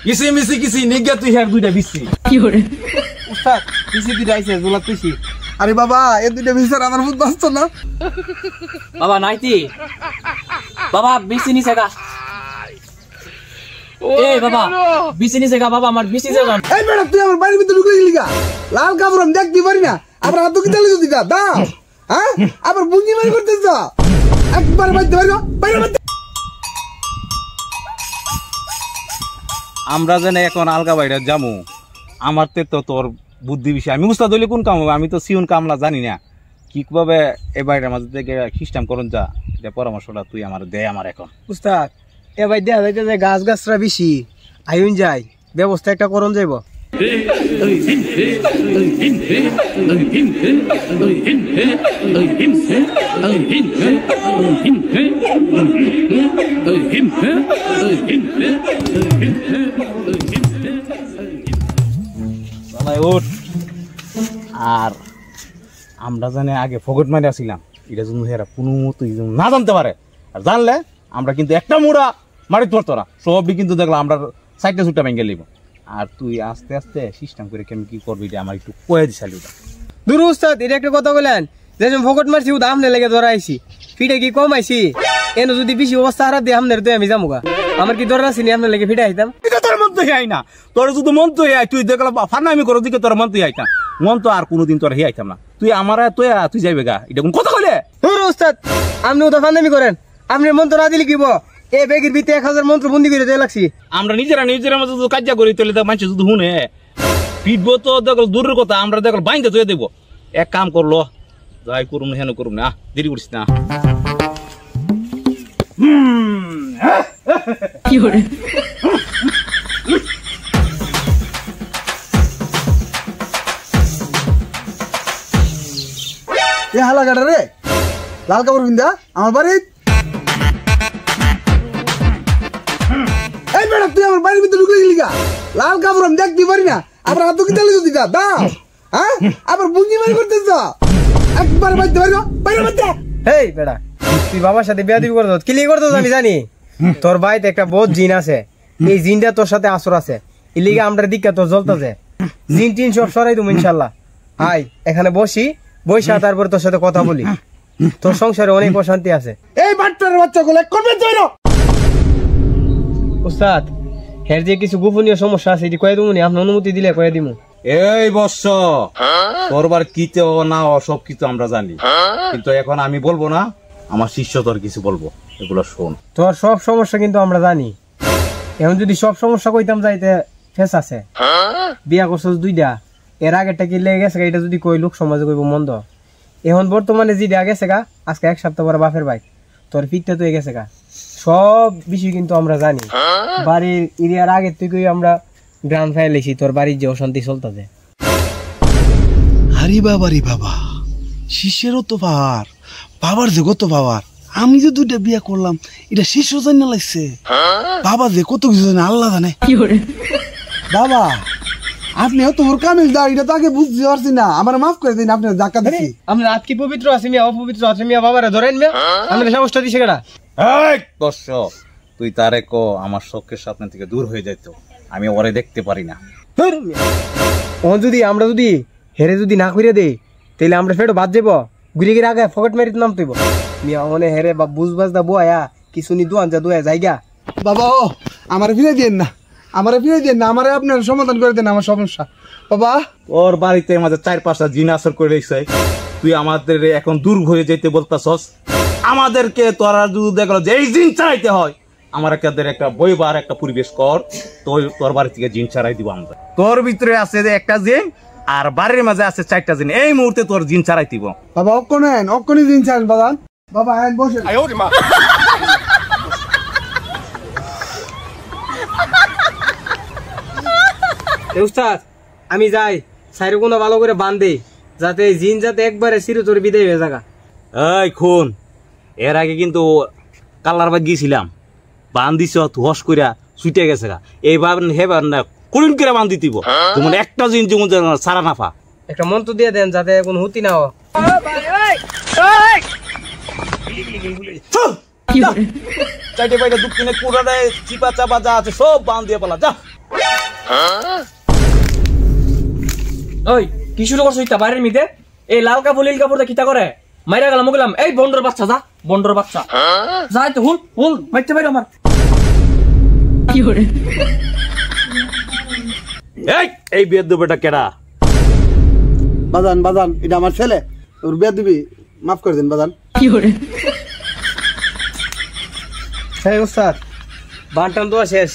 কিসি মিসি কিসি নিগা তুই হ্যাঁ দুইটা বিসি কি করে উস্তাদ পিসি দুইটা আইছে জোলা পিসি আরে বাবা এই দুইটা বিছার আমার বুঝ বাঁচতো না বাবা নাইতি বাবা বিসি নিছে গা এই বাবা বিসি নিছে গা বাবা আমার বিসি যাও এই বেটা তুই আমার বাড়ির ভিতরে ঢুকে গেলি গা লাল কাপড় আমি দেখতে পারি না আবার হাত কি তালে যদি দাও হ্যাঁ আবার বুঝি মারি করতেছ একবার বাইতে পারো বাইরে বাইতে আমরা জানি এখন আলগা বাইরে যামু আমার তো তোর বুদ্ধি বিষয় আমি উস্তাদ হইলে কোন কাম হবে আমি তো সিউন কামলা জানি না কিভাবে এ বাইরের মাঝে থেকে খ্রিস্টান করুন যা এটা পরামর্শটা তুই আমার দে আমার এখন উস্তাদ এ ভাই দেখা যাইতে যে গাছ গাছরা বেশি আইন যায় ব্যবস্থা একটা করন যাইব উঠ আর আমরা জানি আগে ফগট মারি আসছিলাম এটা জন্য হেরা কোনো মতো না জানতে পারে আর জানলে আমরা কিন্তু একটা মুড়া মারি তোর তোরা সবই কিন্তু দেখলাম আমরা সাইডটা সুটটা ভেঙে লিব আর তুই আস্তে আস্তে সিস্টেম করে কেমন কি করবি এটা আমার একটু কয়ে দিছালি দূর উস্তাদ এটা একটা কথা বলেন যে ফকট মারছি ও দাম লেগে ধরা আইছি ফিটে কি কম আইছি এন যদি বেশি অবস্থা হারা দিয়ে আমনের তুই আমি যামুগা আমার কি ধরা আসিনি আপনার লেগে ফিটে আইতাম এটা তোর মন তো আই না তোর যদি মন তো আই তুই দেখলাম ফান্নামি করো দিকে তোর মন তো আইতাম মন তো আর কোনোদিন তোর হে আইতাম না তুই আমার তুই যাইবে গা এটা কোন কথা কইলে দূর উস্তাদ আপনিও তো ফান্নামি করেন আপনি মন্ত্র না দিলে কিব এই ব্যাগের ভিতরে 1000 মন্ত্র বন্দি করে দিয়ে লাগছি আমরা নিজেরা মধ্যে যদি কাজ করি তাহলে মানুষ যদি শুনে পিটবো তো দেখল দূরের কথা আমরা দেখল বাইন্দা তুই দেবো এক কাম করলো যাই করুম না হেন করুম না দেরি করিস না কি করে এ হালা গাড়া রে লাল কাপড় বিন্দা আমার বাড়ি এই বেটা তুই আমার বাড়ির ভিতরে ঢুকে গেলি গা লাল কাপড় আমি দেখতে পারি না আবার হাত কি তালে যদি দাও হ্যাঁ আবার বুঝি মারি করতেছ একবার বাইতে পারো বাইরে বাইতে হেই বেটা তুই বাবার সাথে বিয়া দিবি করতো কিলি করতো আমি জানি তোর বাড়িতে একটা বহুত জিন আছে এই জিনটা তোর সাথে আসর আছে ইলিগা আমরা দিকটা তোর জ্বলতেছে জিন টিন সব সরাই দেবো ইনশাল্লাহ আয় এখানে বসি বইসা তারপর তোর সাথে কথা বলি তোর সংসারে অনেক অশান্তি আছে এই বাট্টার বাচ্চাগুলো করবে তো উস্তাদ হের যে কিছু গোপনীয় সমস্যা আছে এটি কয়ে দিমুনি আপনার অনুমতি দিলে কয়ে দিমু এই বর্ষ তোরবার কিতে না সব কিছু আমরা জানি কিন্তু এখন আমি বলবো না আমার শিষ্য তোর কিছু বলবো এগুলো শোন তোর সব সমস্যা কিন্তু আমরা জানি এখন যদি সব সমস্যা কইতাম যাইতে ফেস আছে বিয়া করছস দুইটা এর আগেরটা কি লেগে গেছে এটা যদি কই লোক সমাজে কইব মন্দ এখন বর্তমানে যেটা গেছে গা আজকে এক সপ্তাহ পরে বাপের বাইক তোর ফিটটা তো গেছে গা সব বিষয় কিন্তু আমরা জানি বাড়ির এরিয়ার আগে থেকেই আমরা গ্রাম ফাইলেছি তোর বাড়ির যে অশান্তি চলতেছে আরে বাবা রে বাবা শিষ্যেরও তো পাওয়ার বাবার যে কত পাওয়ার আমি যে দুইটা বিয়া করলাম এটা শিষ্য জানা লাগছে বাবা যে কত কিছু জানে আল্লাহ জানে কি করে বাবা আপনিও তোর কামিল দা এটা তো আগে বুঝতে পারছি না আমার মাফ করে দিন আপনি জাকাত দিছি আমরা আজ কি পবিত্র আছে মিয়া অপবিত্র আছে মিয়া বাবারে ধরেন মিয়া আমরা সমস্যা দিছে কেডা এই বর্ষ তুই তারে কো আমার চোখের সামনে থেকে দূর হয়ে যাইতো আমি ওরে দেখতে পারি না ও যদি আমরা যদি হেরে যদি না কইরা দেই তাহলে আমরা ফেরো বাদ যাবো ঘুরে গিয়ে আগে ফকেট মারিতে নাম তুইব মিয়া মনে হেরে বা বুঝবাজ দা বয়া কিছু নি দুয়ান যা দুয়া জায়গা বাবা ও আমার ফিরে দিয়েন না আমারে ফিরে দিয়েন না আমারে আপনার সমাধান করে দেন আমার সমস্যা বাবা ওর বাড়িতে আমাদের 4-5টা জিন আসর করে রেখেছে তুই আমাদের এখন দূর হয়ে যেতে বলতাছস আমাদেরকে তোরা যদি দেখলো যে এই জিন চাইতে হয় আমার একটা বইবার একটা পরিবেশ কর তোর বাড়ি থেকে জিন ছাড়াই দিব আমরা তোর ভিতরে আছে যে একটা জিন আর বাড়ির মাঝে আছে 4টা জিন এই মুহূর্তে তোর জিন ছাড়াই দিব বাবা অক্ষণে দিন ছাড়েন বাবা বাবা আইন বসে উস্তাদ আমি যাই সাইরে কোনো ভালো করে বান্ধে যাতে জিন যাতে একবারে চিরতরে বিদায় হয়ে জায়গা এই খুন এর আগে কিন্তু কালার বাদ গিয়েছিলাম বান দিছ হস কইরা ছুটে গেছে গা এইবার হেবার না কোন করে বান দিতিব তোমার একটা জিন যেমন সারা নাফা একটা মন্ত্র দিয়ে দেন যাতে কোনো হুতি না হয় চাইতে পাইতে দক্ষিণে পুরারে চিপা চাপা যা আছে সব বান দিয়ে পালা যা। ওই কি শুরু করছো ইতা বাইরের মিতে? এই লাল কাপড় নীল কাপড় কিতা করে মাইরা গেলাম গেলাম। এই বন্ডর বাচ্চা যা, বন্ডর বাচ্চা যাই তো হুল হুল মাইতে বাইরে আমার। এই বিয়ের দুবেটা কেডা? বাজান বাজান এটা আমার ছেলে, ওর বিয়ে দিবি, মাফ করে দিন বাজান। হ্যাঁ ওস্তাদ, বানটান তো শেষ,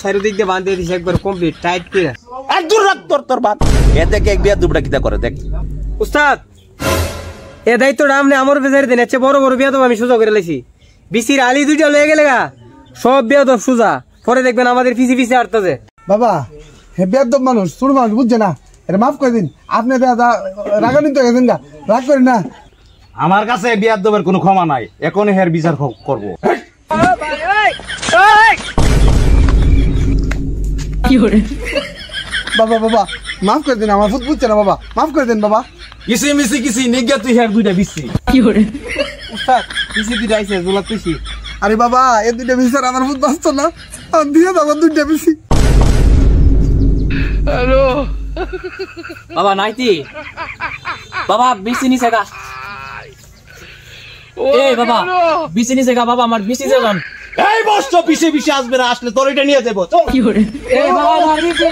চারিদিক দিয়ে বান দিয়ে দিছে একবার কমপ্লিট টাইট করে। আর দূর রাখ তোর বাপ। এ দেখে এক বিয়ের দুবেটা কিতা করে দেখ। উস্তাদ এ দায়িত্বটা আপনি আমার বেজারি দেন, এর বড় বড় বিয়া তো আমি সোজা করে লাইছি। বিসির আলি দুইটা লয়ে গেলে গা সব বিয়া তো সোজা, পরে দেখবেন আমাদের পিছি পিছি আটতেছে। বাবা হে বেদব মানুষ, ছোট মানুষ বুঝছে না, এটা মাফ করে দিন। আপনি রাগান্বিত হয়ে গেছেন, রাগ করেন না। আমার কাছে বিয়ার দবের কোনো ক্ষমা নাই, এখনই হের বিচার করবো। বাবা বাবা মাফ করে দিন, আমার ফুট বুঝছে না বাবা, মাফ করে দিন বাবা। কিসি মিসি কিসি নিজ্ঞা তুই হের দুইটা বিসি। উস্তাদ পিছি দুইটা আইছে জোলা পিছি। আরে বাবা এ দুইটা বিচার আমার ফুট বাঁচতো না, আর দিয়ে বাবা দুইটা বেশি। বাবা নাইতি, বাবা বিসি নিছে গা। এই বাবা বিসি নিছে গা, বাবা আমার বিসি যান। এই বস্ত পিছে পিছে আসবে না, আসলে তোর এটা নিয়ে দেবো। চল। এই বাবা আমার বিসি।